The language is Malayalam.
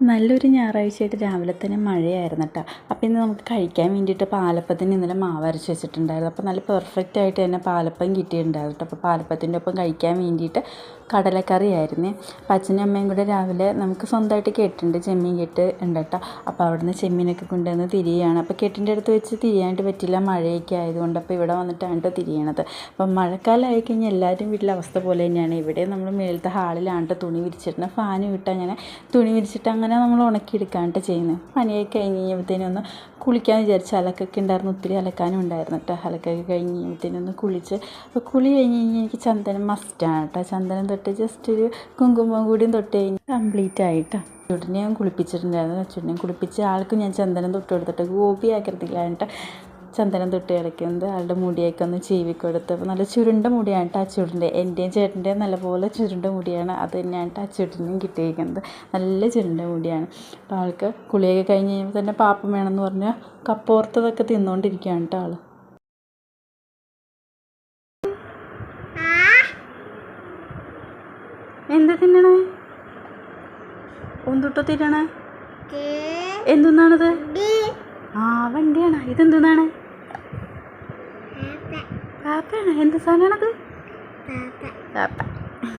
നല്ലൊരു ഞായറാഴ്ചയായിട്ട് രാവിലെ തന്നെ മഴയായിരുന്നു കേട്ടോ. അപ്പോൾ ഇന്ന് നമുക്ക് കഴിക്കാൻ വേണ്ടിയിട്ട് പാലപ്പത്തിന് ഇന്നലെ മാവ് അരച്ച് വെച്ചിട്ടുണ്ടായിരുന്നു. അപ്പോൾ നല്ല പെർഫെക്റ്റ് ആയിട്ട് തന്നെ പാലപ്പം കിട്ടിയിട്ടുണ്ടായിരുന്നു കേട്ടോ. അപ്പോൾ പാലപ്പത്തിൻ്റെ ഒപ്പം കഴിക്കാൻ വേണ്ടിയിട്ട് കടലക്കറി ആയിരുന്നേ. അപ്പോൾ അച്ഛനും അമ്മയും കൂടെ രാവിലെ നമുക്ക് സ്വന്തമായിട്ട് കെട്ടുണ്ട്, ചെമ്മീൻ കെട്ട് ഉണ്ട് കേട്ടോ. അപ്പോൾ അവിടുന്ന് ചെമ്മീനൊക്കെ കൊണ്ടുവന്ന് തിരിയാണ്. അപ്പോൾ കെട്ടിൻ്റെ അടുത്ത് വെച്ച് തിരിയാനായിട്ട് പറ്റില്ല, മഴയൊക്കെ ആയതുകൊണ്ട്. അപ്പോൾ ഇവിടെ വന്നിട്ടാണ് കേട്ടോ തിരിയണത്. അപ്പം മഴക്കാലം ആയിക്കഴിഞ്ഞാൽ എല്ലാവരും വീട്ടിലെ അവസ്ഥ പോലെ തന്നെയാണ്. ഇവിടെ നമ്മൾ മേളത്തെ ഹാളിലാണ് ഫാൻ വിട്ട് അങ്ങനെ തുണി വിരിച്ചിട്ട് അങ്ങനെ നമ്മൾ ഉണക്കിയെടുക്കാനായിട്ട് ചെയ്യുന്നത്. പണിയൊക്കെ കഴിഞ്ഞ് കഴിയുമ്പോഴത്തേനും ഒന്ന് കുളിക്കാമെന്ന് വിചാരിച്ച് അലക്കൊക്കെ ഉണ്ടായിരുന്നു, ഒത്തിരി അലക്കാനും ഉണ്ടായിരുന്നു കേട്ടോ. അലക്കൊക്കെ കഴിഞ്ഞ് കഴിയുമ്പോഴത്തേനും ഒന്ന് കുളിച്ച്, അപ്പോൾ കുളി കഴിഞ്ഞ് കഴിഞ്ഞാൽ എനിക്ക് ചന്ദനം മസ്റ്റാണ് കേട്ടോ. ചന്ദനം തൊട്ട് ജസ്റ്റ് ഒരു കുങ്കുമം കൂടിയും തൊട്ട് കഴിഞ്ഞ് കംപ്ലീറ്റ് ആയിട്ടോ. ചുടിനെ ഞാൻ കുളിപ്പിച്ചിട്ടുണ്ടായിരുന്നു. ചുടിനെ കുളിപ്പിച്ച് ആൾക്ക് ഞാൻ ചന്ദനം തൊട്ട് കൊടുത്തിട്ട് ഗോപി ആക്കൃതിയിലായിട്ട് ചന്ദനം തൊട്ട് കിടക്കുന്നത്. ആളുടെ മുടിയൊക്കെ ഒന്ന് ചീവിക്കൊടുത്ത്. അപ്പോൾ നല്ല ചുരുണ്ട മുടിയാണ് കേട്ടോ അച്ചൂടിൻ്റെ. എൻ്റെയും ചേട്ടൻ്റെയും നല്ലപോലെ ചുരുണ്ട മുടിയാണ്. അത് തന്നെയാണ് കേട്ടോ അച്ചൂട്ടിനും കിട്ടിയിരിക്കുന്നത്. നല്ല ചുരുണ്ട മുടിയാണ്. അപ്പോൾ ആൾക്ക് കുളിയൊക്കെ കഴിഞ്ഞ് കഴിയുമ്പോൾ തന്നെ പാപ്പം വേണമെന്ന് പറഞ്ഞാൽ കപ്പോർത്തതൊക്കെ തിന്നുകൊണ്ടിരിക്കുകയാണ് കേട്ടോ ആൾ. എന്താ തിന്നണേ? ഒന്തുട്ടോ തിന്നണേ? എന്തെന്നാണത്? ആ വണ്ടിയാണ്. ഇതെന്താണ്? പാപ്പയാണ്. എന്ത് സാധനമാണത്? പാപ്പ.